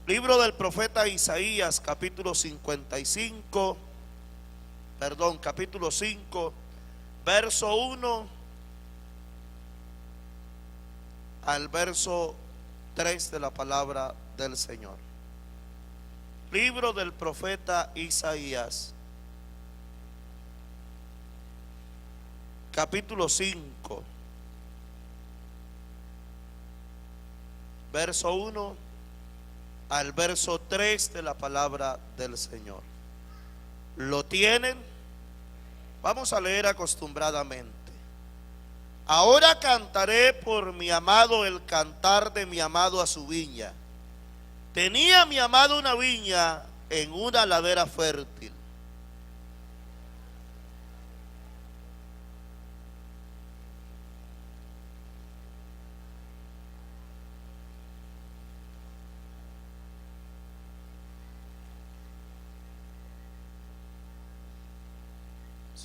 Libro del profeta Isaías, capítulo 5, verso 1 al verso 3 de la palabra del Señor. Libro del profeta Isaías, capítulo 5, verso 1 al verso 3 de la palabra del Señor. ¿Lo tienen? Vamos a leer acostumbradamente. Ahora cantaré por mi amado el cantar de mi amado a su viña. Tenía mi amado una viña en una ladera fértil.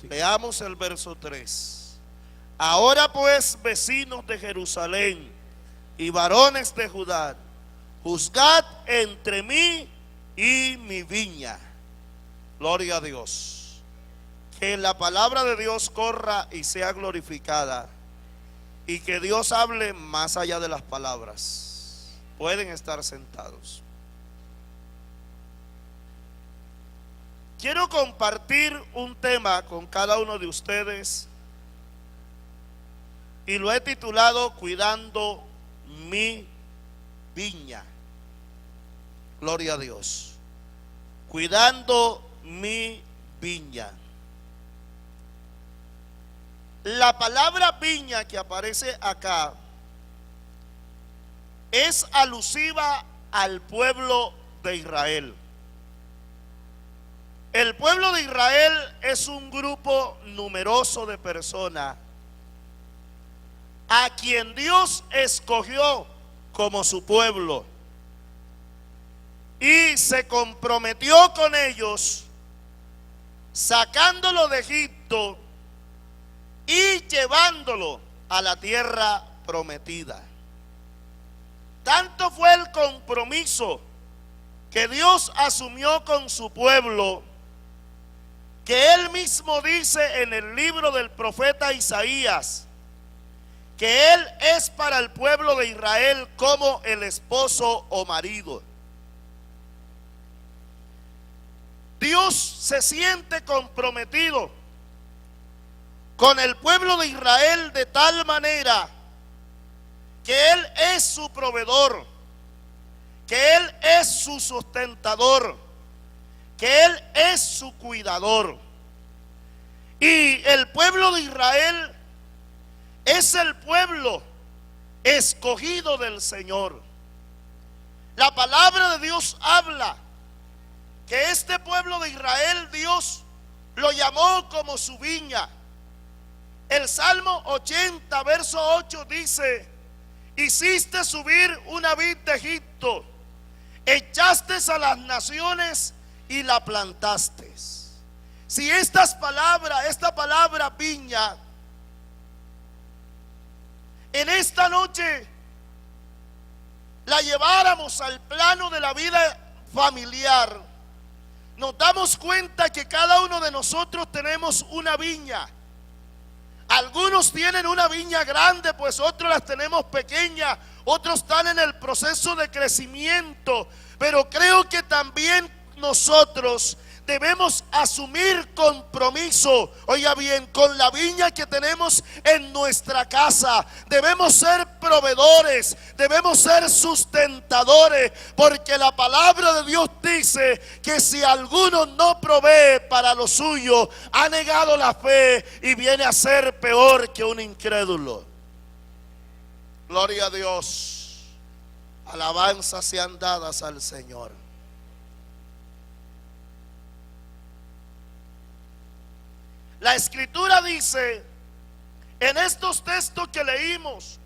Leamos el verso 3. Ahora pues, vecinos de Jerusalén y varones de Judá, juzgad entre mí y mi viña. Gloria a Dios. Que la palabra de Dios corra y sea glorificada, y que Dios hable más allá de las palabras. Pueden estar sentados. Quiero compartir un tema con cada uno de ustedes y lo he titulado Cuidando mi viña. Gloria a Dios. Cuidando mi viña. La palabra viña que aparece acá es alusiva al pueblo de Israel. El pueblo de Israel es un grupo numeroso de personas a quien Dios escogió como su pueblo y se comprometió con ellos, sacándolo de Egipto y llevándolo a la tierra prometida. Tanto fue el compromiso que Dios asumió con su pueblo, que Él mismo dice en el libro del profeta Isaías, que Él es para el pueblo de Israel como el esposo o marido. Dios se siente comprometido con el pueblo de Israel de tal manera que Él es su proveedor, que Él es su sustentador, que Él es su cuidador. Y el pueblo de Israel es el pueblo escogido del Señor. La palabra de Dios habla que este pueblo de Israel, Dios lo llamó como su viña. El Salmo 80, verso 8 dice: hiciste subir una vid de Egipto, echaste a las naciones y la plantaste. Si esta palabra viña, en esta noche la lleváramos al plano de la vida familiar, nos damos cuenta que cada uno de nosotros tenemos una viña. Algunos tienen una viña grande, pues otros las tenemos pequeñas, otros están en el proceso de crecimiento, pero creo que también nosotros debemos asumir compromiso, oiga bien, con la viña que tenemos en nuestra casa. Debemos ser proveedores, debemos ser sustentadores, porque la palabra de Dios dice que si alguno no provee para lo suyo, ha negado la fe y viene a ser peor que un incrédulo. Gloria a Dios. Alabanzas sean dadas al Señor. La escritura dice en estos textos que leímos,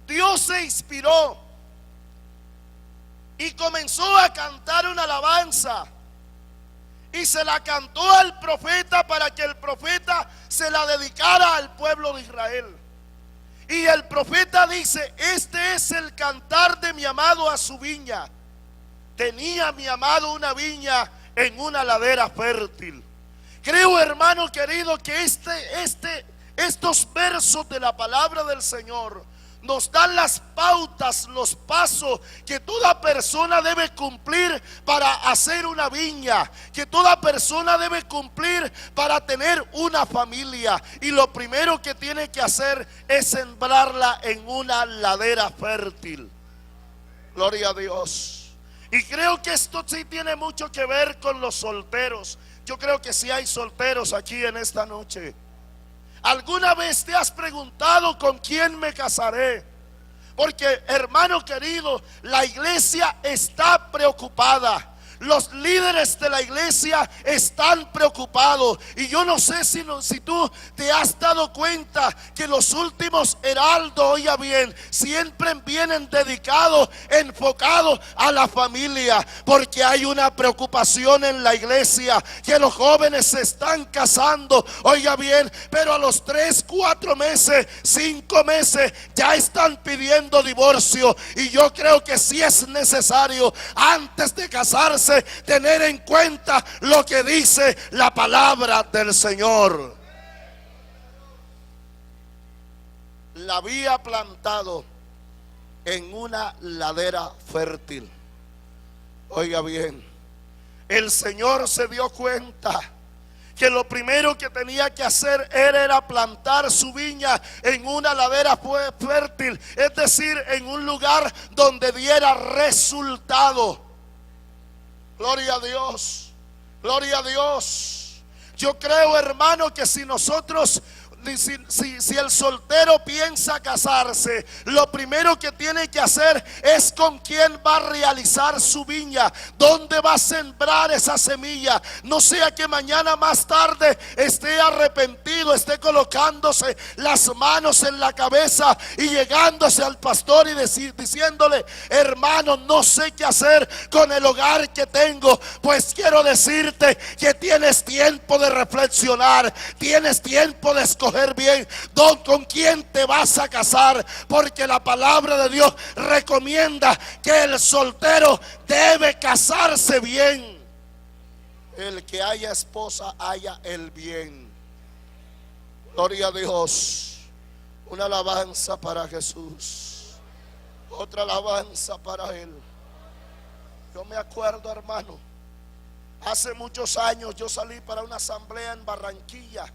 Dios se inspiró y comenzó a cantar una alabanza y se la cantó al profeta para que el profeta se la dedicara al pueblo de Israel. Y el profeta dice: este es el cantar de mi amado a su viña. Tenía mi amado una viña en una ladera fértil. Creo, hermano querido, que estos versos de la palabra del Señor nos dan las pautas, los pasos que toda persona debe cumplir para hacer una viña, que toda persona debe cumplir para tener una familia. Y lo primero que tiene que hacer es sembrarla en una ladera fértil. Gloria a Dios. Y creo que esto sí tiene mucho que ver con los solteros. Yo creo que sí hay solteros aquí en esta noche. ¿Alguna vez te has preguntado con quién me casaré? Porque, hermano querido, la iglesia está preocupada. Los líderes de la iglesia están preocupados. Y yo no sé si tú te has dado cuenta que los últimos heraldos, oiga bien, siempre vienen dedicados, enfocados a la familia. Porque hay una preocupación en la iglesia, que los jóvenes se están casando, oiga bien, pero a los 3, 4 meses, 5 meses ya están pidiendo divorcio. Y yo creo que sí es necesario, antes de casarse, tener en cuenta lo que dice la palabra del Señor. La había plantado en una ladera fértil. Oiga bien, el Señor se dio cuenta que lo primero que tenía que hacer era plantar su viña en una ladera fértil, es decir, en un lugar donde diera resultado. Gloria a Dios, gloria a Dios. Yo creo, hermano, que si nosotros, si el soltero piensa casarse, lo primero que tiene que hacer es con quién va a realizar su viña, dónde va a sembrar esa semilla. No sea que mañana más tarde esté arrepentido, esté colocándose las manos en la cabeza y llegándose al pastor y diciéndole: hermano, no sé qué hacer con el hogar que tengo. Pues quiero decirte que tienes tiempo de reflexionar, tienes tiempo de escoger bien con quién te vas a casar, porque la palabra de Dios recomienda que el soltero debe casarse bien. El que haya esposa haya el bien. Gloria a Dios. Una alabanza para Jesús, otra alabanza para Él. Yo me acuerdo, hermano, hace muchos años yo salí para una asamblea en Barranquilla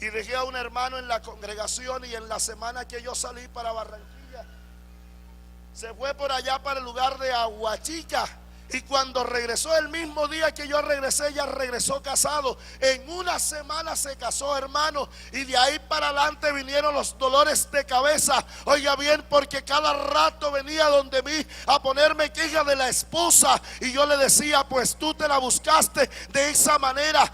y dejé a un hermano en la congregación, y en la semana que yo salí para Barranquilla, se fue por allá para el lugar de Aguachica. Y cuando regresó, el mismo día que yo regresé, ya regresó casado. En una semana se casó, hermano. Y de ahí para adelante vinieron los dolores de cabeza. Oiga bien, porque cada rato venía donde mí a ponerme queja de la esposa. Y yo le decía: pues tú te la buscaste de esa manera,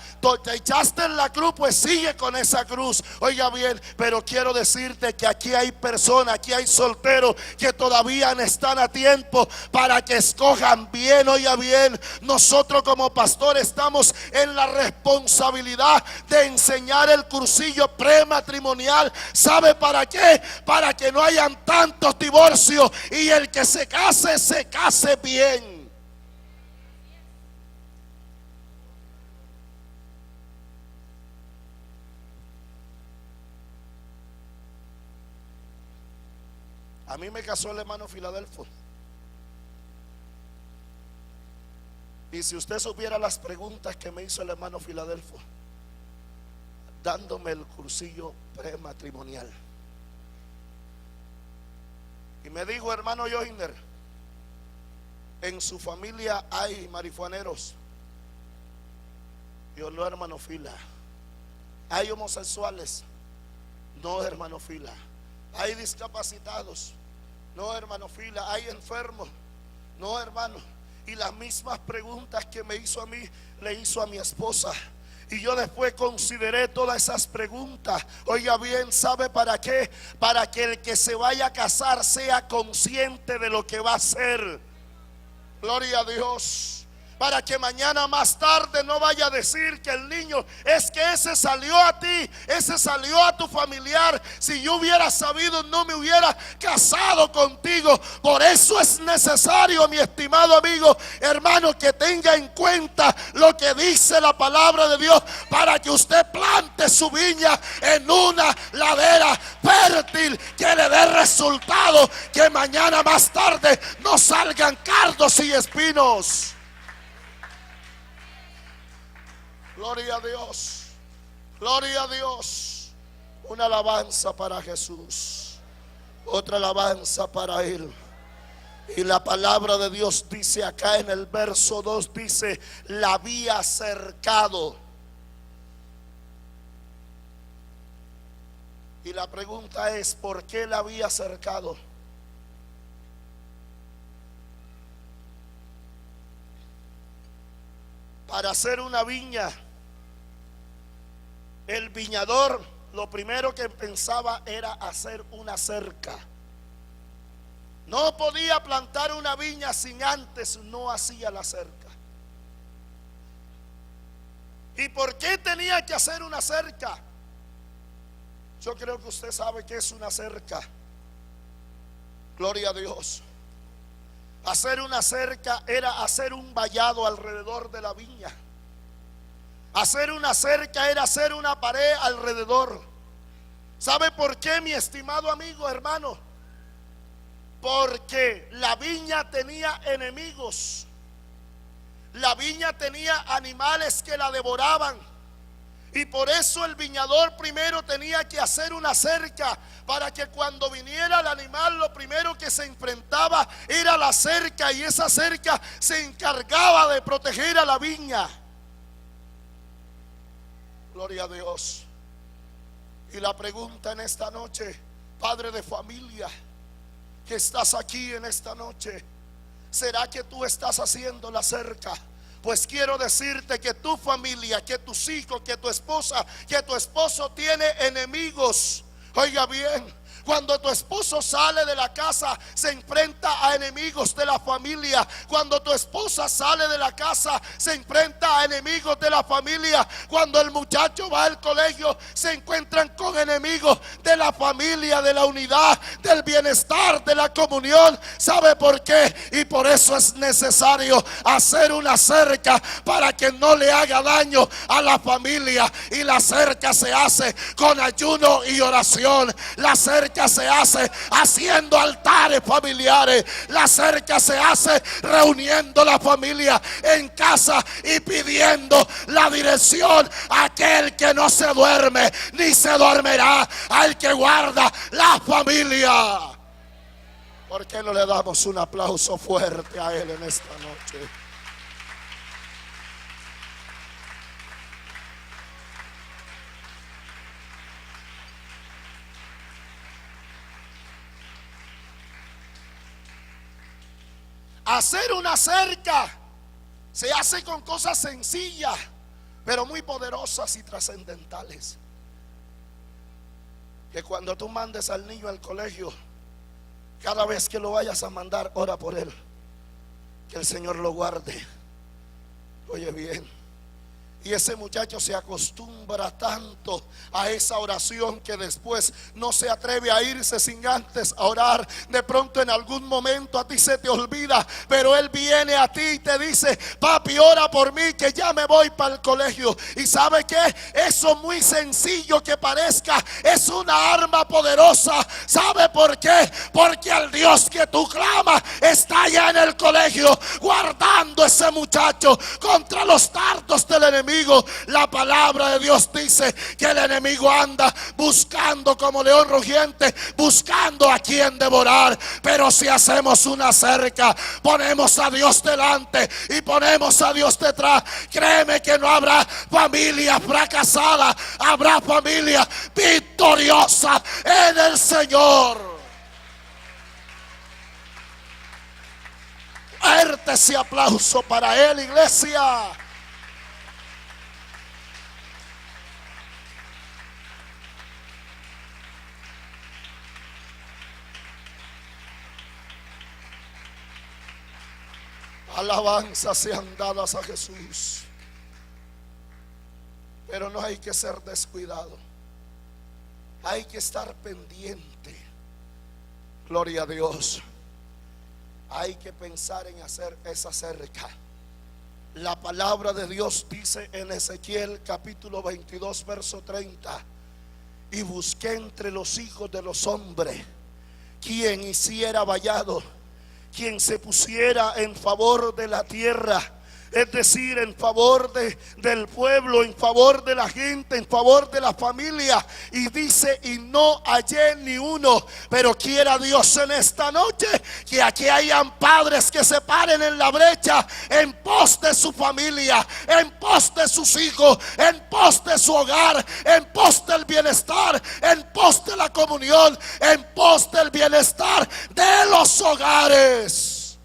te echaste en la cruz, pues sigue con esa cruz. Oiga bien, pero quiero decirte que aquí hay personas, aquí hay solteros que todavía están a tiempo para que escojan bien. Oiga bien, nosotros como pastores estamos en la responsabilidad de enseñar el cursillo prematrimonial. ¿Sabe para qué? Para que no hayan tantos divorcios y el que se case bien. A mí me casó el hermano Filadelfo. Y si usted supiera las preguntas que me hizo el hermano Filadelfo, dándome el cursillo prematrimonial. Y me dijo: hermano Joiner, en su familia hay marihuaneros. Yo: no, hermano Fila. ¿Hay homosexuales? No, hermano Fila. ¿Hay discapacitados? No, hermano Fila. ¿Hay enfermos? No, hermano. Y las mismas preguntas que me hizo a mí, le hizo a mi esposa. Y yo después consideré todas esas preguntas. Oiga bien, ¿sabe para qué? Para que el que se vaya a casar sea consciente de lo que va a hacer. Gloria a Dios. para que mañana más tarde no vaya a decir que el niño es que ese salió a ti, ese salió a tu familiar. Si yo hubiera sabido, no me hubiera casado contigo. Por eso es necesario, mi estimado amigo, hermano, que tenga en cuenta lo que dice la palabra de Dios, para que usted plante su viña en una ladera fértil que le dé resultado, que mañana más tarde no salgan cardos y espinos. Gloria a Dios, gloria a Dios. Una alabanza para Jesús, otra alabanza para Él. Y la palabra de Dios dice acá en el verso 2, dice, la había cercado. Y la pregunta es, ¿por qué la había cercado? Para hacer una viña, el viñador lo primero que pensaba era hacer una cerca. No podía plantar una viña sin antes no hacía la cerca. ¿Y por qué tenía que hacer una cerca? Yo creo que usted sabe que es una cerca. Gloria a Dios. Hacer una cerca era hacer un vallado alrededor de la viña. Hacer una cerca era hacer una pared alrededor. ¿Sabe por qué, mi estimado amigo, hermano? Porque la viña tenía enemigos. La viña tenía animales que la devoraban. Y por eso el viñador primero tenía que hacer una cerca, para que cuando viniera el animal, lo primero que se enfrentaba era la cerca, y esa cerca se encargaba de proteger a la viña. Gloria a Dios. Y la pregunta en esta noche, padre de familia, que estás aquí en esta noche, ¿será que tú estás haciendo la cerca? Pues quiero decirte que tu familia, que tus hijos, que tu esposa, que tu esposo tiene enemigos. Oiga bien, cuando tu esposo sale de la casa, se enfrenta a enemigos de la familia. Cuando tu esposa sale de la casa, se enfrenta a enemigos de la familia. Cuando el muchacho va al colegio, se encuentran con enemigos de la familia, de la unidad, del bienestar, de la comunión. ¿Sabe por qué? Y por eso es necesario hacer una cerca, para que no le haga daño a la familia. Y la cerca se hace con ayuno y oración. La cerca se hace haciendo altares familiares. La cerca se hace reuniendo la familia en casa y pidiendo la dirección a aquel que no se duerme ni se dormirá, al que guarda la familia. ¿Por qué no le damos un aplauso fuerte a Él en esta noche? Hacer una cerca se hace con cosas sencillas, pero muy poderosas y trascendentales. Que cuando tú mandes al niño al colegio, cada vez que lo vayas a mandar, ora por él, que el Señor lo guarde. Oye bien. Y ese muchacho se acostumbra tanto a esa oración, que después no se atreve a irse sin antes a orar. De pronto en algún momento a ti se te olvida, pero él viene a ti y te dice: papi, ora por mí, que ya me voy para el colegio. Y ¿sabe qué? Eso muy sencillo que parezca, es una arma poderosa. ¿Sabe por qué? Porque al Dios que tú clamas está allá en el colegio, guardando a ese muchacho contra los dardos del enemigo. La palabra de Dios dice que el enemigo anda buscando como león rugiente, buscando a quien devorar. Pero si hacemos una cerca, ponemos a Dios delante y ponemos a Dios detrás, créeme que no habrá familia fracasada, habrá familia victoriosa en el Señor. Fuerte ese aplauso para Él, iglesia. Alabanzas sean dadas a Jesús. Pero no hay que ser descuidado, hay que estar pendiente. Gloria a Dios. Hay que pensar en hacer esa cerca. La palabra de Dios dice en Ezequiel capítulo 22 verso 30: y busqué entre los hijos de los hombres quien hiciera vallado, quien se pusiera en favor de la tierra, es decir, en favor del pueblo, en favor de la gente, en favor de la familia. Y dice: y no hallé ni uno. Pero quiera Dios en esta noche que aquí hayan padres que se paren en la brecha, en pos de su familia, en pos de sus hijos, en pos de su hogar, en pos del bienestar, en pos de la comunión, en pos del bienestar de los hogares.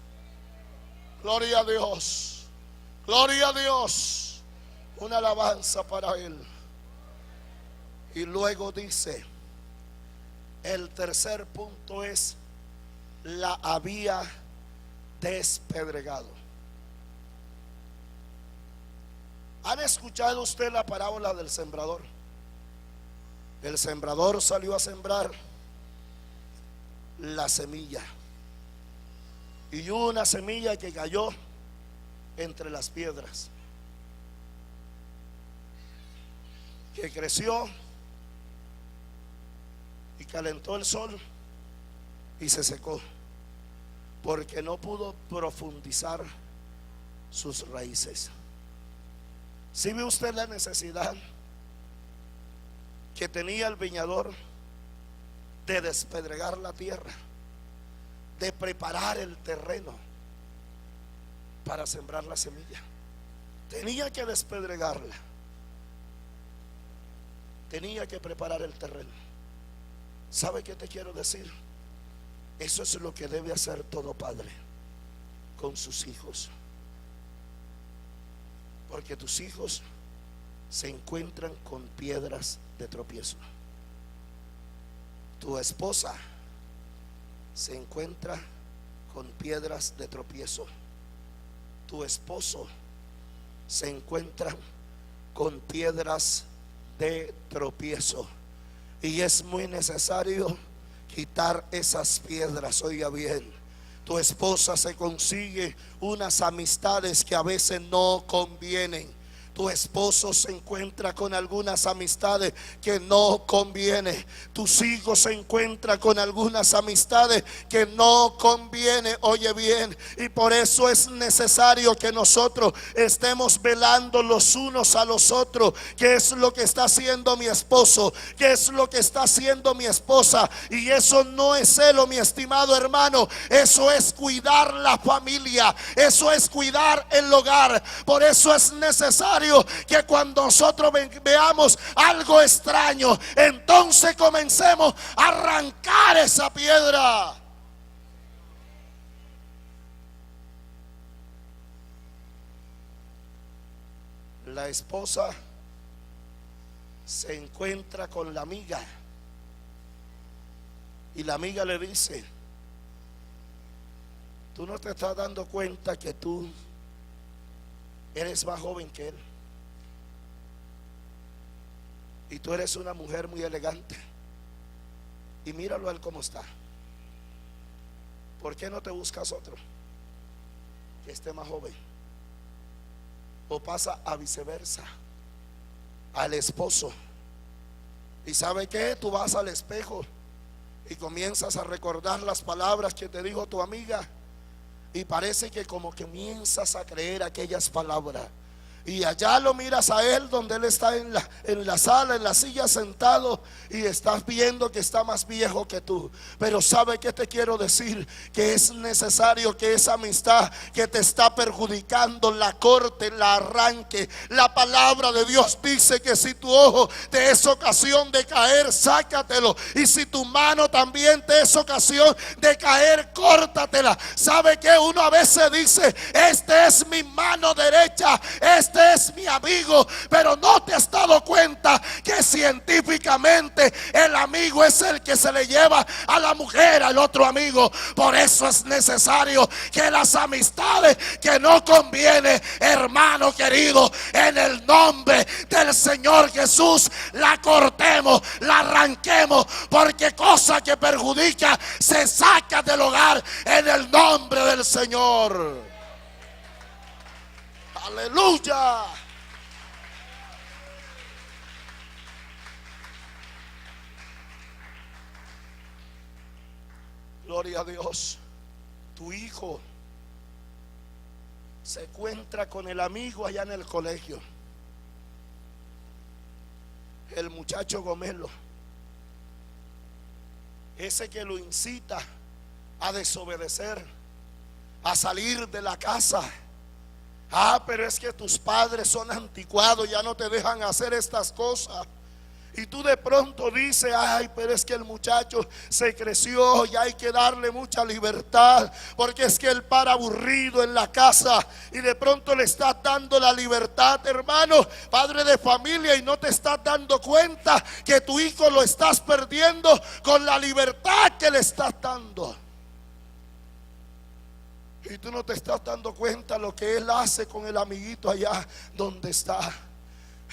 Gloria a Dios. Gloria a Dios. Una alabanza para Él. Y luego dice, el tercer punto es: la había despedregado. ¿Han escuchado usted la parábola del sembrador? El sembrador salió a sembrar la semilla, y una semilla que cayó entre las piedras, que creció y calentó el sol y se secó, porque no pudo profundizar sus raíces. ¿Sí ve usted la necesidad que tenía el viñador de despedregar la tierra, de preparar el terreno para sembrar la semilla? Tenía que despedregarla, tenía que preparar el terreno. ¿Sabe qué te quiero decir? Eso es lo que debe hacer todo padre con sus hijos, porque tus hijos se encuentran con piedras de tropiezo. Tu esposa se encuentra con piedras de tropiezo. Tu esposo se encuentra con piedras de tropiezo, y es muy necesario quitar esas piedras. Oiga bien, tu esposa se consigue unas amistades que a veces no convienen. Tu esposo se encuentra con algunas amistades que no conviene. Tus hijos se encuentran con algunas amistades que no conviene. Oye bien, y por eso es necesario que nosotros estemos velando los unos a los otros. ¿Qué es lo que está haciendo mi esposo? ¿Qué es lo que está haciendo mi esposa? Y eso no es celo, mi estimado hermano. Eso es cuidar la familia. Eso es cuidar el hogar. Por eso es necesario que cuando nosotros veamos algo extraño, entonces comencemos a arrancar esa piedra. La esposa se encuentra con la amiga, y la amiga le dice: tú no te estás dando cuenta que tú eres más joven que él, y tú eres una mujer muy elegante, y míralo a él como está. ¿Por qué no te buscas otro que esté más joven? O pasa a viceversa, al esposo. ¿Y sabe qué? Tú vas al espejo y comienzas a recordar las palabras que te dijo tu amiga, y parece que como que comienzas a creer aquellas palabras. Y allá lo miras a él, donde él está en la sala, en la silla sentado, y estás viendo que está más viejo que tú. Pero ¿sabe qué te quiero decir? Que es necesario que esa amistad que te está perjudicando la corte, la arranque. La palabra de Dios dice que si tu ojo te es ocasión de caer, sácatelo. Y si tu mano también te es ocasión de caer, córtatela. ¿Sabe qué? Uno a veces dice: esta es mi mano derecha, esta este es mi amigo, pero no te has dado cuenta que científicamente el amigo es el que se le lleva a la mujer al otro amigo. Por eso es necesario que las amistades que no conviene, hermano querido, en el nombre del Señor Jesús, la cortemos, la arranquemos, porque cosa que perjudica se saca del hogar en el nombre del Señor. Aleluya. Gloria a Dios. Tu hijo se encuentra con el amigo allá en el colegio, el muchacho gomelo, ese que lo incita a desobedecer, a salir de la casa. Pero es que tus padres son anticuados, ya no te dejan hacer estas cosas. Y tú de pronto dices: ay, pero es que el muchacho se creció y hay que darle mucha libertad, porque es que él para aburrido en la casa. Y de pronto le estás dando la libertad, hermano, padre de familia, y no te estás dando cuenta que tu hijo lo estás perdiendo con la libertad que le estás dando. Y tú no te estás dando cuenta lo que él hace con el amiguito allá donde está,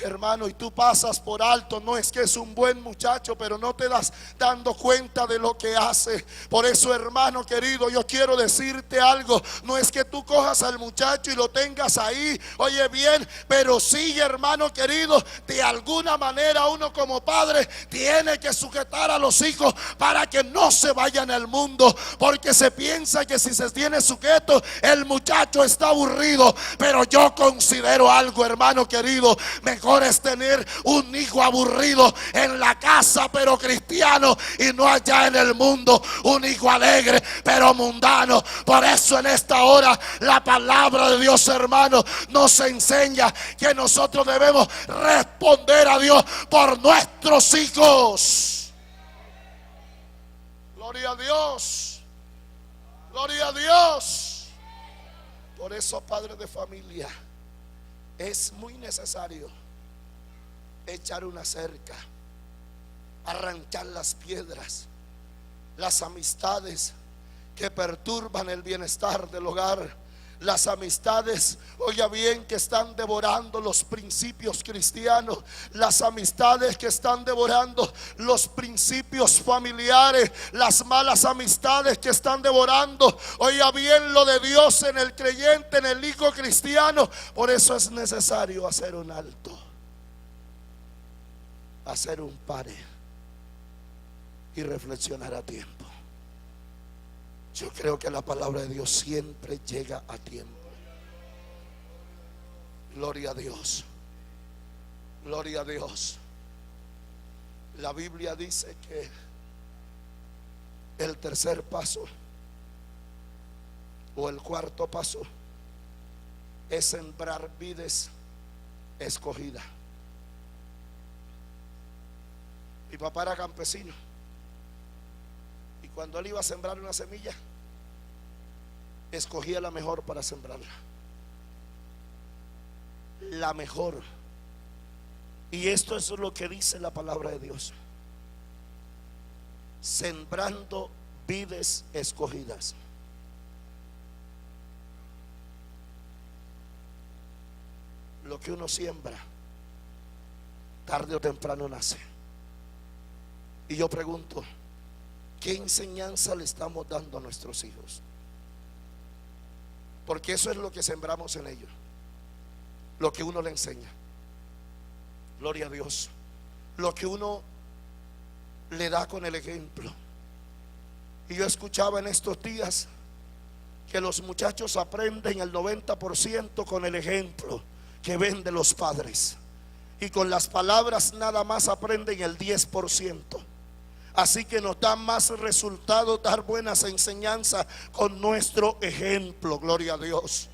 hermano, y tú pasas por alto. No es que es un buen muchacho, pero no te das dando cuenta de lo que hace. Por eso, hermano querido, yo quiero decirte algo. No es que tú cojas al muchacho y lo tengas ahí, oye bien, pero sí, hermano querido, de alguna manera uno como padre tiene que sujetar a los hijos para que no se vayan al mundo, porque se piensa que si se tiene sujeto el muchacho está aburrido. Pero yo considero algo, hermano querido, mejor es tener un hijo aburrido en la casa pero cristiano, y no allá en el mundo un hijo alegre pero mundano. Por eso en esta hora la palabra de Dios, hermano, nos enseña que nosotros debemos responder a Dios por nuestros hijos. Gloria a Dios, gloria a Dios. Por eso, padres de familia, es muy necesario echar una cerca, arrancar las piedras, las amistades que perturban el bienestar del hogar, las amistades, oiga bien, que están devorando los principios cristianos, las amistades que están devorando los principios familiares, las malas amistades que están devorando, oiga bien, lo de Dios en el creyente, en el hijo cristiano. Por eso es necesario hacer un alto, hacer un pare y reflexionar a tiempo. Yo creo que la palabra de Dios siempre llega a tiempo. Gloria a Dios, gloria a Dios. La Biblia dice que el tercer paso o el cuarto paso es sembrar vides escogidas. Mi papá era campesino, y cuando él iba a sembrar una semilla, escogía la mejor para sembrarla, la mejor. Y esto es lo que dice la palabra de Dios: sembrando vides escogidas. Lo que uno siembra, tarde o temprano nace. Y yo pregunto, ¿qué enseñanza le estamos dando a nuestros hijos? Porque eso es lo que sembramos en ellos, lo que uno le enseña. Gloria a Dios. Lo que uno le da con el ejemplo. Y yo escuchaba en estos días que los muchachos aprenden el 90% con el ejemplo que ven de los padres, y con las palabras nada más aprenden el 10%. Así que nos da más resultado dar buenas enseñanzas con nuestro ejemplo. Gloria a Dios.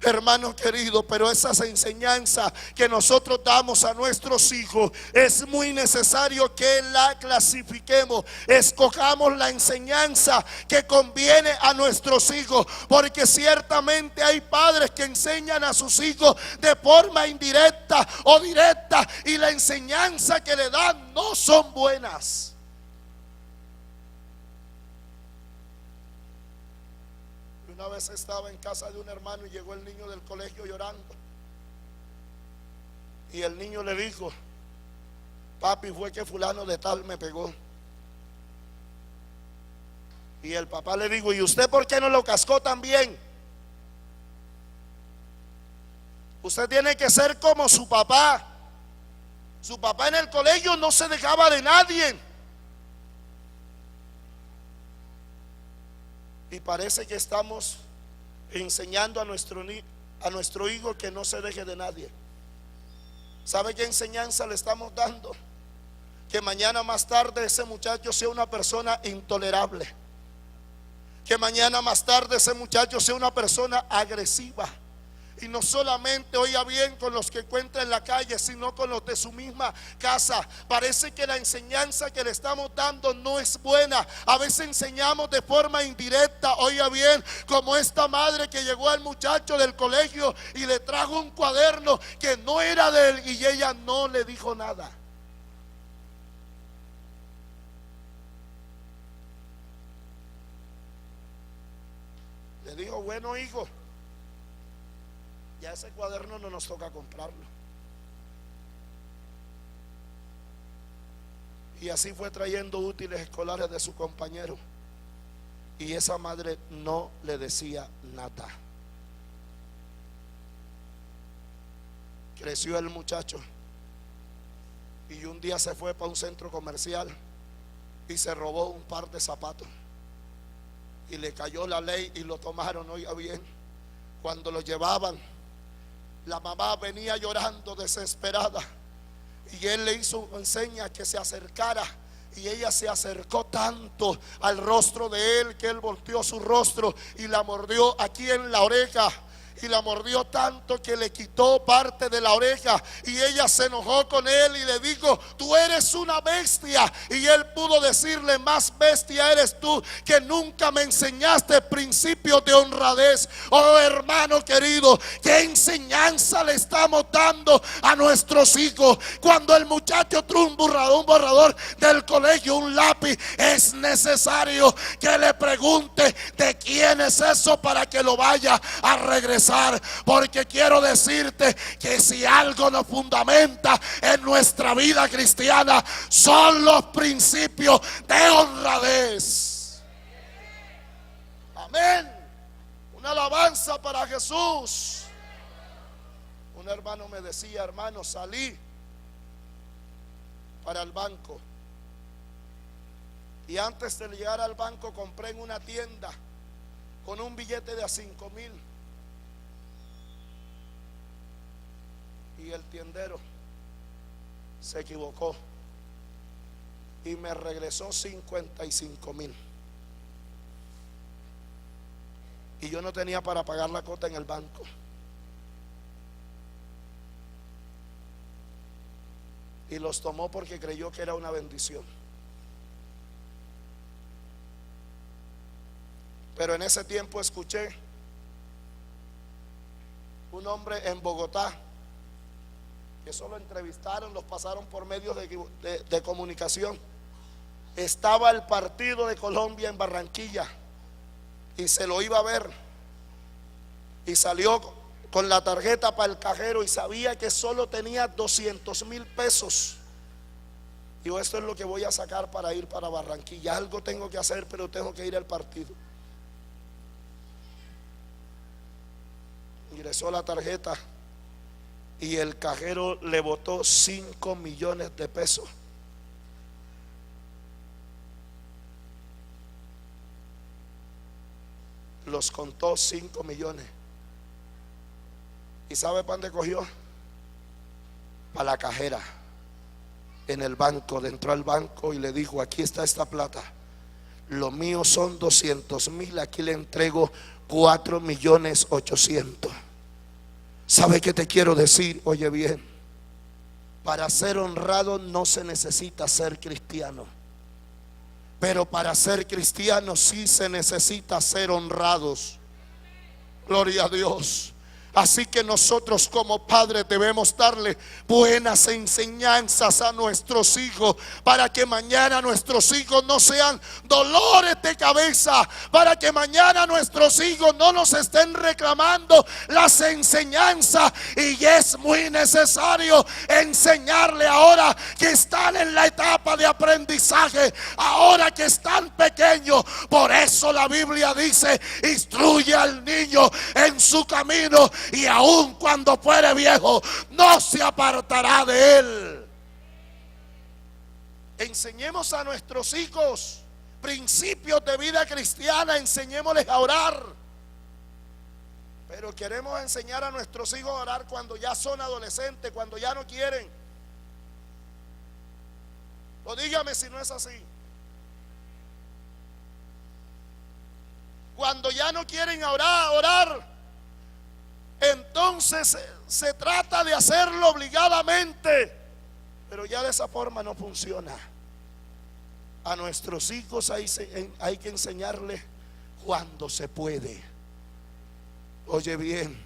hermano querido, pero esas enseñanzas que nosotros damos a nuestros hijos es muy necesario que la clasifiquemos, escojamos la enseñanza que conviene a nuestros hijos, porque ciertamente hay padres que enseñan a sus hijos de forma indirecta o directa y la enseñanza que le dan no son buenas. Una vez estaba en casa de un hermano y llegó el niño del colegio llorando. Y el niño le dijo: papi, fue que fulano de tal me pegó. Y el papá le dijo: ¿y usted por qué no lo cascó también? Usted tiene que ser como su papá. Su papá en el colegio no se dejaba de nadie. Y parece que estamos enseñando a nuestro hijo que no se deje de nadie. ¿Sabe qué enseñanza le estamos dando? Que mañana más tarde ese muchacho sea una persona intolerable. Que mañana más tarde ese muchacho sea una persona agresiva. Y no solamente, oiga bien, con los que encuentra en la calle, sino con los de su misma casa. Parece que la enseñanza que le estamos dando no es buena. A veces enseñamos de forma indirecta, oiga bien, como esta madre que llegó al muchacho del colegio y le trajo un cuaderno que no era de él y ella no le dijo nada. Le dijo: bueno, hijo, ya ese cuaderno no nos toca comprarlo. Y así fue trayendo útiles escolares de su compañero. Y esa madre no le decía nada. Creció el muchacho y un día se fue para un centro comercial y se robó un par de zapatos. Y le cayó la ley y lo tomaron, oiga bien. Cuando lo llevaban, la mamá venía llorando desesperada y él le hizo seña que se acercara y ella se acercó tanto al rostro de él que él volteó su rostro y la mordió aquí en la oreja. Y la mordió tanto que le quitó parte de la oreja. Y ella se enojó con él y le dijo: tú eres una bestia. Y él pudo decirle: más bestia eres tú, que nunca me enseñaste principios de honradez. Oh hermano querido, ¿qué enseñanza le estamos dando a nuestros hijos? Cuando el muchacho trae un borrador del colegio, un lápiz, es necesario que le pregunte de quién es eso para que lo vaya a regresar. Porque quiero decirte que si algo nos fundamenta en nuestra vida cristiana son los principios de honradez. Amén. Una alabanza para Jesús. Un hermano me decía: hermano, salí para el banco y antes de llegar al banco compré en una tienda con un billete de a 5,000. Y el tiendero se equivocó y me regresó 55,000. Y yo no tenía para pagar la cuota en el banco. Y los tomó porque creyó que era una bendición. Pero en ese tiempo escuché un hombre en Bogotá que solo entrevistaron, los pasaron por medios de comunicación. Estaba el partido de Colombia en Barranquilla y se lo iba a ver, y salió con la tarjeta para el cajero y sabía que solo tenía 200,000 pesos. Digo: esto es lo que voy a sacar para ir para Barranquilla. Algo tengo que hacer, pero tengo que ir al partido. Ingresó la tarjeta y el cajero le botó 5 millones de pesos. Los contó 5 millones. ¿Y sabe para dónde cogió? Para la cajera en el banco. Entró al banco y le dijo: aquí está esta plata. Lo mío son 200,000. Aquí le entrego 4,800,000. ¿Sabe qué te quiero decir? Oye bien, para ser honrado no se necesita ser cristiano, pero para ser cristiano sí se necesita ser honrados. Gloria a Dios. Así que nosotros como padres debemos darle buenas enseñanzas a nuestros hijos, para que mañana nuestros hijos no sean dolores de cabeza, para que mañana nuestros hijos no nos estén reclamando las enseñanzas. Y es muy necesario enseñarle ahora que están en la etapa de aprendizaje, ahora que están pequeños. Por eso la Biblia dice: instruye al niño en su camino, y aun cuando fuere viejo no se apartará de él. Enseñemos a nuestros hijos principios de vida cristiana, enseñémosles a orar. Pero queremos enseñar a nuestros hijos a orar cuando ya son adolescentes, cuando ya no quieren. O dígame si no es así. Cuando ya no quieren orar, entonces se trata de hacerlo obligadamente, pero ya de esa forma no funciona. A nuestros hijos hay que enseñarles cuando se puede. Oye bien,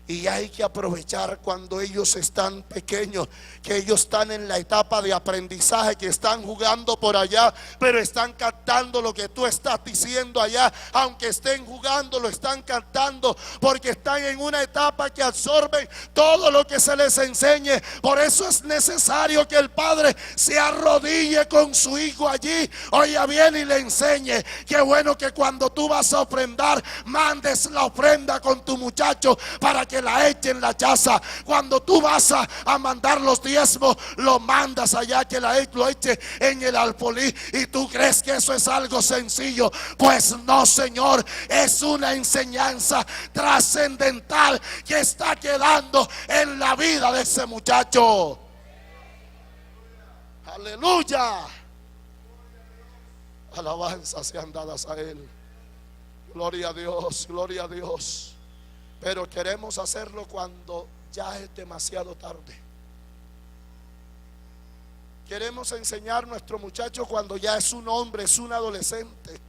y hay que aprovechar cuando ellos están pequeños, que ellos están en la etapa de aprendizaje, que están jugando por allá, pero están captando lo que tú estás diciendo allá. Aunque estén jugando, lo están captando, porque están en una etapa que absorben todo lo que se les enseñe. Por eso es necesario que el padre se arrodille con su hijo allí, oiga bien, y le enseñe. Qué bueno que cuando tú vas a ofrendar, mandes la ofrenda con tu muchacho para que la eche en la casa. Cuando tú vas a mandar los diezmos, lo mandas allá, que lo eche en el alfolí. Y tú crees que eso es algo sencillo. Pues no, señor, es una enseñanza trascendental que está quedando en la vida de ese muchacho. Aleluya. Alabanzas sean dadas a él. Gloria a Dios, gloria a Dios. Pero queremos hacerlo cuando ya es demasiado tarde. Queremos enseñar a nuestro muchacho cuando ya es un hombre, es un adolescente.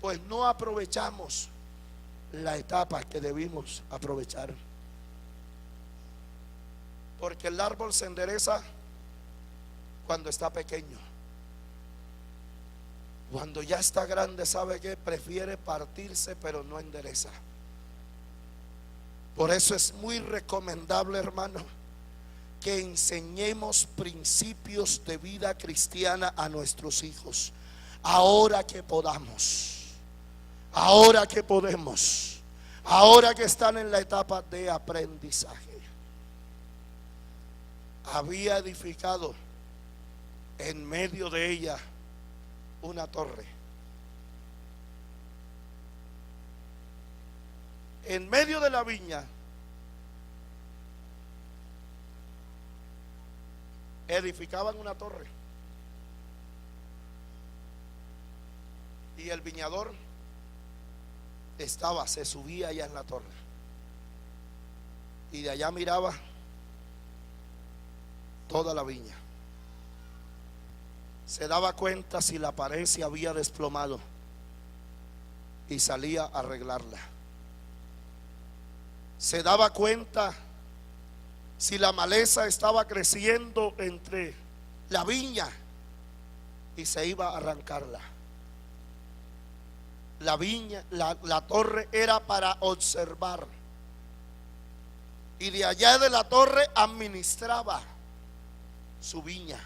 Pues no aprovechamos la etapa que debimos aprovechar. Porque el árbol se endereza cuando está pequeño. Cuando ya está grande, ¿sabe qué? Prefiere partirse, pero no endereza. Por eso es muy recomendable, hermano, que enseñemos principios de vida cristiana a nuestros hijos, ahora que podamos, ahora que podemos, ahora que están en la etapa de aprendizaje. Había edificado en medio de ella una torre. En medio de la viña edificaban una torre, y el viñador se subía allá en la torre, y de allá miraba toda la viña. Se daba cuenta si la pared se había desplomado y salía a arreglarla. Se daba cuenta si la maleza estaba creciendo entre la viña y se iba a arrancarla. La viña, la torre era para observar, y de allá de la torre administraba su viña.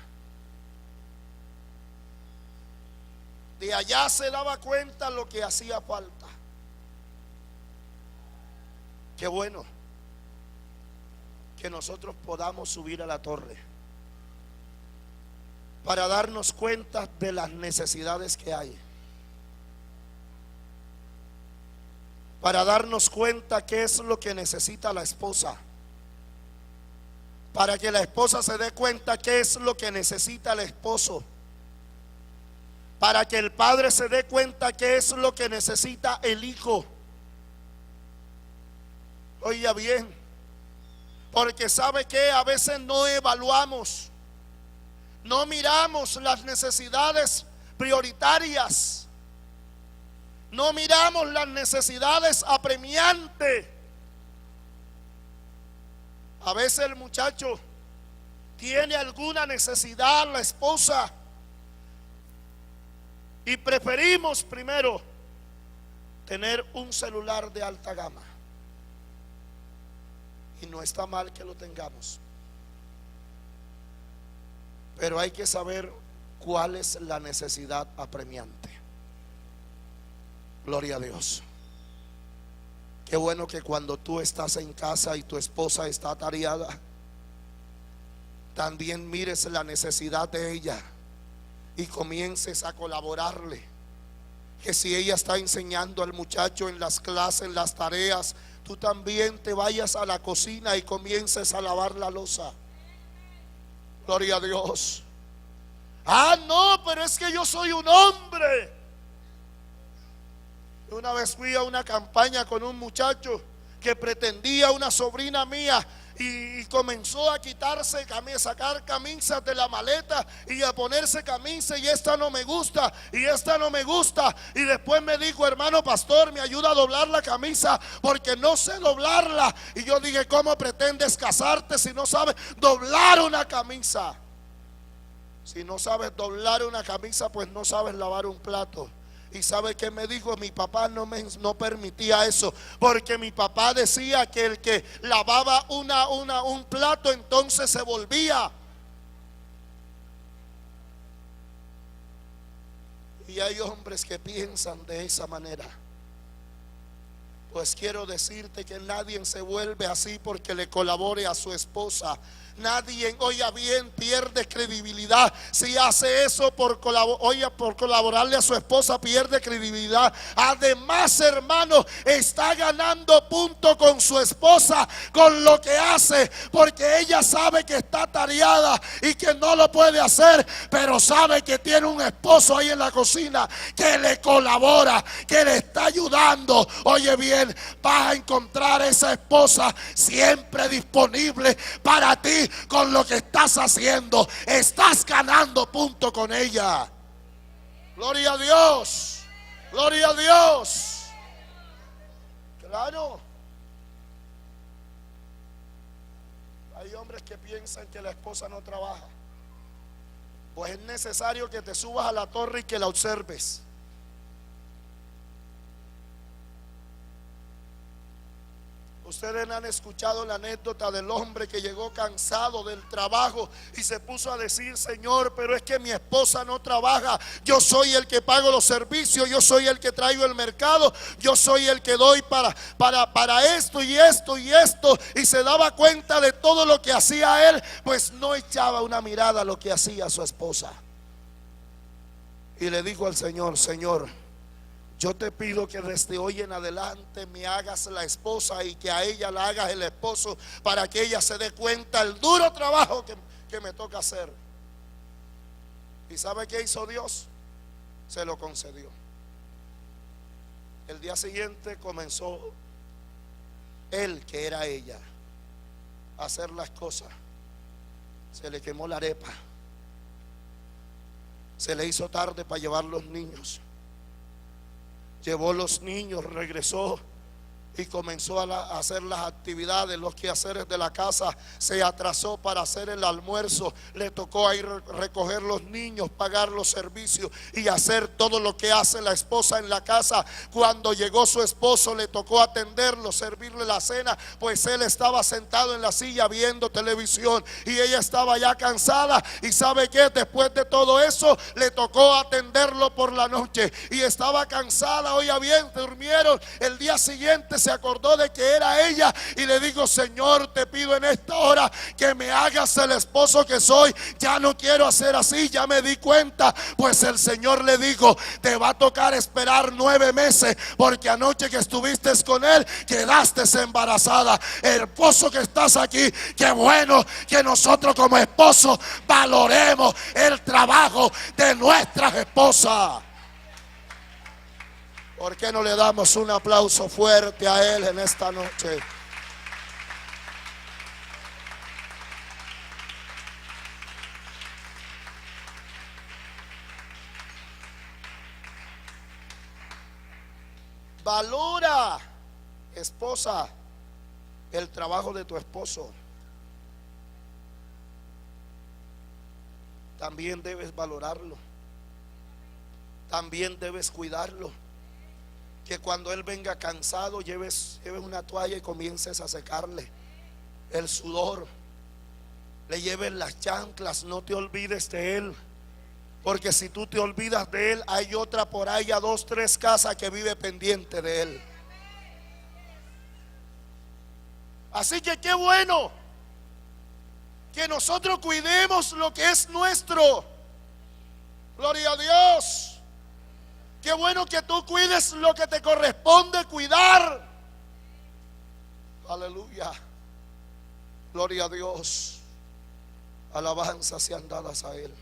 De allá se daba cuenta lo que hacía falta. Qué bueno que nosotros podamos subir a la torre para darnos cuenta de las necesidades que hay, para darnos cuenta qué es lo que necesita la esposa, para que la esposa se dé cuenta qué es lo que necesita el esposo, para que el padre se dé cuenta qué es lo que necesita el hijo. Oiga bien, porque sabe que a veces no evaluamos, no miramos las necesidades prioritarias, no miramos las necesidades apremiantes. A veces el muchacho tiene alguna necesidad, la esposa, y preferimos primero tener un celular de alta gama. Y no está mal que lo tengamos, pero hay que saber cuál es la necesidad apremiante. Gloria a Dios. Qué bueno que cuando tú estás en casa y tu esposa está atareada, también mires la necesidad de ella y comiences a colaborarle. Que si ella está enseñando al muchacho en las clases, en las tareas, tú también te vayas a la cocina y comiences a lavar la loza. Gloria a Dios. Ah, no, pero es que yo soy un hombre. Una vez fui a una campaña con un muchacho que pretendía una sobrina mía y comenzó a quitarse, a sacar camisas de la maleta y a ponerse camisas, y esta no me gusta y esta no me gusta. Y después me dijo: hermano pastor, me ayuda a doblar la camisa porque no sé doblarla. Y yo dije: ¿cómo pretendes casarte si no sabes doblar una camisa? Si no sabes doblar una camisa, pues no sabes lavar un plato. ¿Y sabe qué me dijo? Mi papá no permitía eso, porque mi papá decía que el que lavaba un plato entonces se volvía. Y hay hombres que piensan de esa manera. Pues quiero decirte que nadie se vuelve así porque le colabore a su esposa. Nadie, oiga bien, pierde credibilidad si hace eso por colaborarle a su esposa, pierde credibilidad. Además, hermano, está ganando punto con su esposa con lo que hace, porque ella sabe que está tareada y que no lo puede hacer, pero sabe que tiene un esposo ahí en la cocina que le colabora, que le está ayudando. Oye bien, vas a encontrar esa esposa siempre disponible para ti. Con lo que estás haciendo, estás ganando punto con ella. Gloria a Dios, gloria a Dios. Claro. Hay hombres que piensan que la esposa no trabaja. Pues es necesario que te subas a la torre y que la observes. Ustedes han escuchado la anécdota del hombre que llegó cansado del trabajo y se puso a decir: Señor, pero es que mi esposa no trabaja, yo soy el que pago los servicios, yo soy el que traigo el mercado, yo soy el que doy para esto y esto y esto. Y se daba cuenta de todo lo que hacía él, pues no echaba una mirada a lo que hacía su esposa. Y le dijo al Señor: Señor, yo te pido que desde hoy en adelante me hagas la esposa y que a ella la hagas el esposo, para que ella se dé cuenta el duro trabajo que me toca hacer. ¿Y sabe qué hizo Dios? Se lo concedió. El día siguiente comenzó él, que era ella, a hacer las cosas. Se le quemó la arepa, se le hizo tarde para llevar los niños. Llevó los niños, regresó y comenzó a hacer las actividades, los quehaceres de la casa. Se atrasó para hacer el almuerzo. Le tocó ir recoger los niños, pagar los servicios y hacer todo lo que hace la esposa en la casa. Cuando llegó su esposo, le tocó atenderlo, servirle la cena, pues él estaba sentado en la silla viendo televisión y ella estaba ya cansada. Y sabe que después de todo eso le tocó atenderlo por la noche y estaba cansada. Oiga bien, durmieron. El día siguiente se acordó de que era ella y le dijo: Señor, te pido en esta hora que me hagas el esposo que soy. Ya no quiero hacer así, ya me di cuenta. Pues el Señor le dijo: te va a tocar esperar 9 meses, porque anoche que estuviste con él quedaste embarazada. El esposo que estás aquí, qué bueno que nosotros como esposos valoremos el trabajo de nuestras esposas. ¿Por qué no le damos un aplauso fuerte a él en esta noche? Valora, esposa, el trabajo de tu esposo. También debes valorarlo. También debes cuidarlo. Que cuando él venga cansado, lleves una toalla y comiences a secarle el sudor. Le lleves las chanclas, no te olvides de él. Porque si tú te olvidas de él, hay otra por ahí a 2, 3 casas que vive pendiente de él. Así que qué bueno que nosotros cuidemos lo que es nuestro. Gloria a Dios. Qué bueno que tú cuides lo que te corresponde cuidar. Aleluya. Gloria a Dios. Alabanzas sean dadas a él.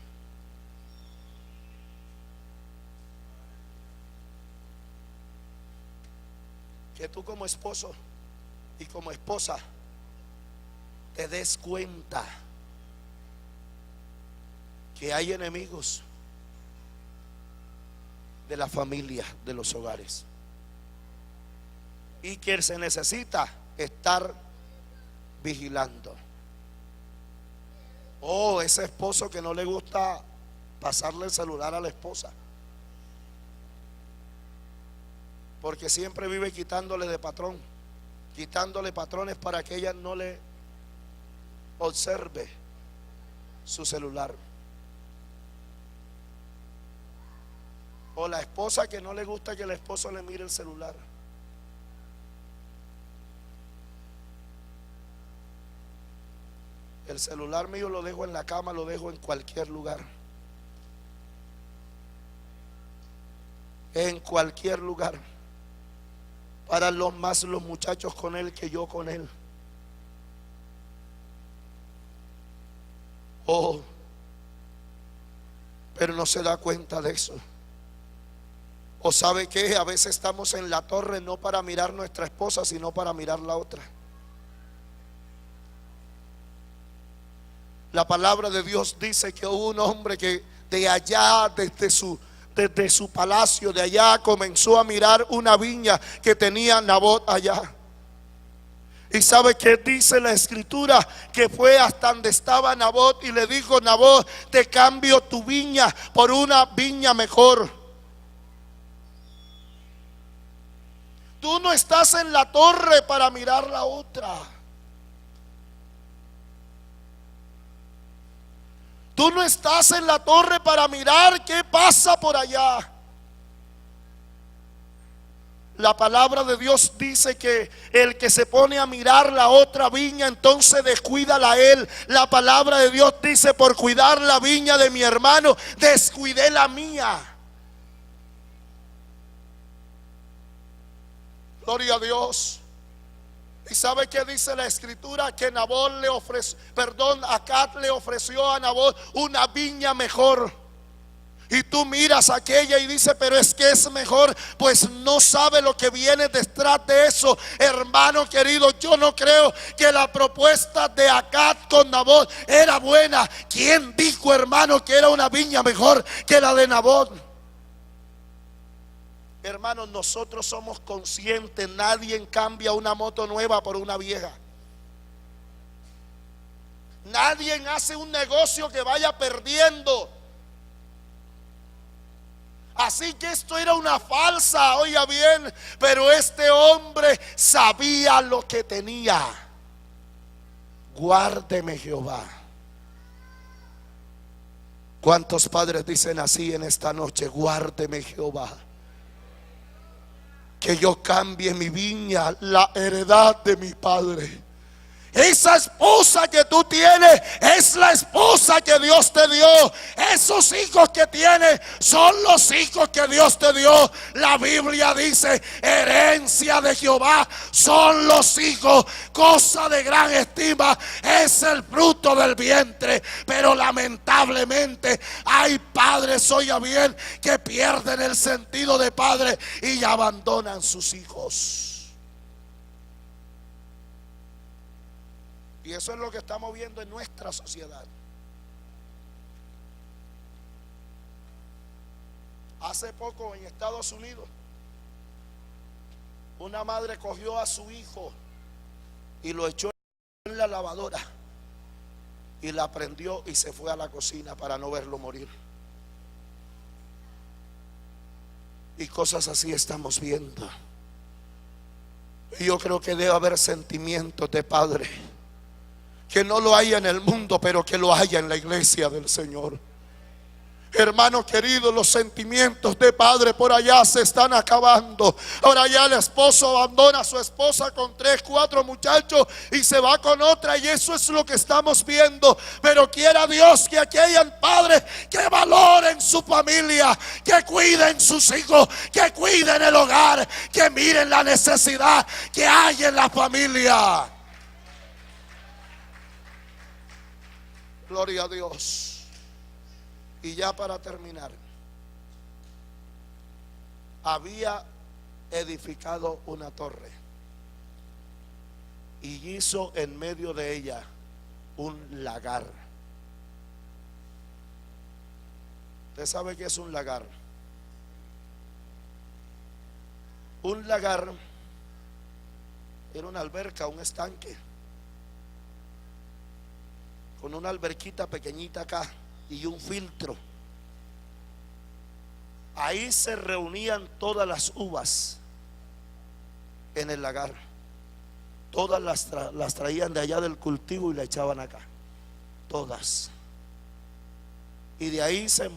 Que tú como esposo y como esposa te des cuenta que hay enemigos de la familia, de los hogares, y que se necesita estar vigilando. Oh, ese esposo que no le gusta pasarle el celular a la esposa, porque siempre vive quitándole de patrón, quitándole patrones para que ella no le observe su celular. O la esposa que no le gusta que el esposo le mire el celular. El celular mío lo dejo en la cama, lo dejo en cualquier lugar. En cualquier lugar. Para los muchachos con él que yo con él. Oh, pero no se da cuenta de eso. O sabe que a veces estamos en la torre no para mirar nuestra esposa, sino para mirar la otra. La palabra de Dios dice que hubo un hombre que de allá, desde su palacio, de allá comenzó a mirar una viña que tenía Nabot allá. Y sabe que dice la escritura que fue hasta donde estaba Nabot y le dijo: Nabot, te cambio tu viña por una viña mejor. Tú no estás en la torre para mirar la otra. Tú no estás en la torre para mirar qué pasa por allá. La palabra de Dios dice que el que se pone a mirar la otra viña, entonces descuídala a él. La palabra de Dios dice: por cuidar la viña de mi hermano, descuidé la mía. Gloria a Dios. ¿Y sabe qué dice la escritura? Que Acab le ofreció a Nabot una viña mejor. Y tú miras aquella y dices: pero es que es mejor. Pues no sabe lo que viene detrás de eso. Hermano querido, yo no creo que la propuesta de Acab con Nabot era buena. ¿Quién dijo, hermano, que era una viña mejor que la de Nabot? Hermanos, nosotros somos conscientes. Nadie cambia una moto nueva por una vieja. Nadie hace un negocio que vaya perdiendo. Así que esto era una falsa, oiga bien, pero este hombre sabía lo que tenía. Guárdeme, Jehová. ¿Cuántos padres dicen así en esta noche? Guárdeme, Jehová. Que yo cambie mi viña, la heredad de mi padre. Esa esposa que tú tienes es la esposa que Dios te dio. Esos hijos que tienes son los hijos que Dios te dio. La Biblia dice: herencia de Jehová son los hijos, cosa de gran estima es el fruto del vientre. Pero lamentablemente hay padres, oiga bien, que pierden el sentido de padre y abandonan sus hijos. Y eso es lo que estamos viendo en nuestra sociedad. Hace poco en Estados Unidos Una madre cogió a su hijo y lo echó en la lavadora y la prendió y se fue a la cocina para no verlo morir. Y cosas así estamos viendo. Y yo creo que debe haber sentimientos de padre que no lo haya en el mundo, pero que lo haya en la iglesia del Señor. Hermano querido, los sentimientos de padre por allá se están acabando. Ahora ya el esposo abandona a su esposa con 3, 4 muchachos y se va con otra, y eso es lo que estamos viendo. Pero quiera Dios que aquí hayan padres que valoren su familia, que cuiden sus hijos, que cuiden el hogar, que miren la necesidad que hay en la familia. Gloria a Dios. Y ya para terminar, había edificado una torre y hizo en medio de ella un lagar. ¿Usted sabe qué es un lagar? Un lagar era una alberca, un estanque, con una alberquita pequeñita acá y un filtro. Ahí se reunían todas las uvas en el lagar. Todas las traían de allá del cultivo y la echaban acá. Todas. Y de ahí se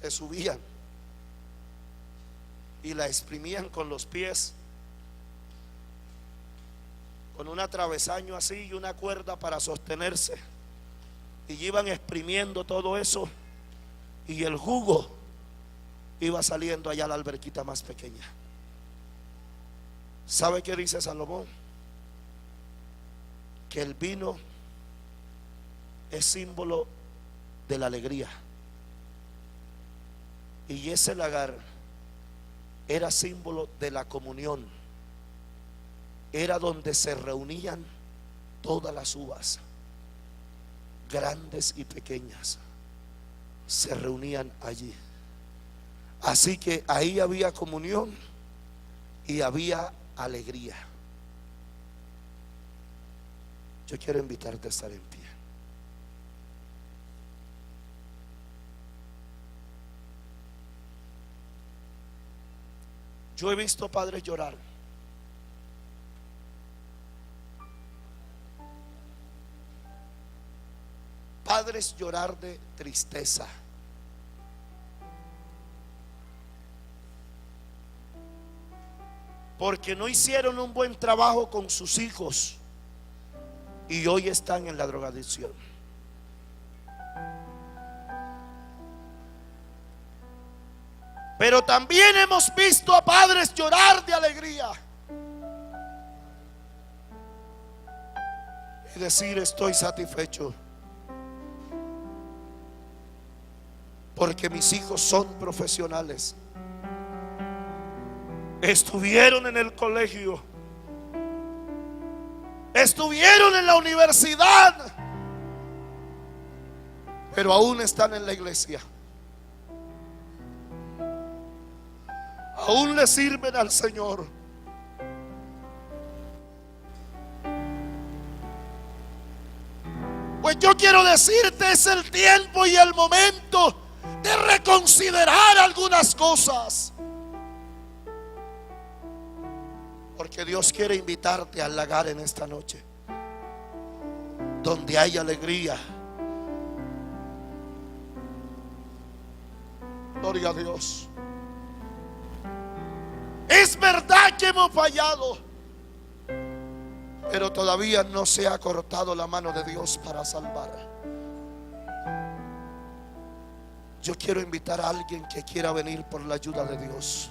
subían y la exprimían con los pies, con un atravesaño así y una cuerda para sostenerse. Y iban exprimiendo todo eso y el jugo iba saliendo allá a la alberquita más pequeña. ¿Sabe qué dice Salomón? Que el vino es símbolo de la alegría, y ese lagar era símbolo de la comunión. Era donde se reunían todas las uvas, grandes y pequeñas, se reunían allí. Así que ahí había comunión y había alegría. Yo quiero invitarte a estar en pie. Yo he visto padres llorar. Padres llorar de tristeza. Porque no hicieron un buen trabajo con sus hijos y hoy están en la drogadicción. Pero también hemos visto a padres llorar de alegría y decir: estoy satisfecho porque mis hijos son profesionales, estuvieron en el colegio, estuvieron en la universidad, pero aún están en la iglesia, aún le sirven al Señor. Pues yo quiero decirte, es el tiempo y el momento de reconsiderar algunas cosas, porque Dios quiere invitarte al lagar en esta noche, donde hay alegría. Gloria a Dios. Es verdad que hemos fallado, pero todavía no se ha cortado la mano de Dios para salvar. Yo quiero invitar a alguien que quiera venir por la ayuda de Dios.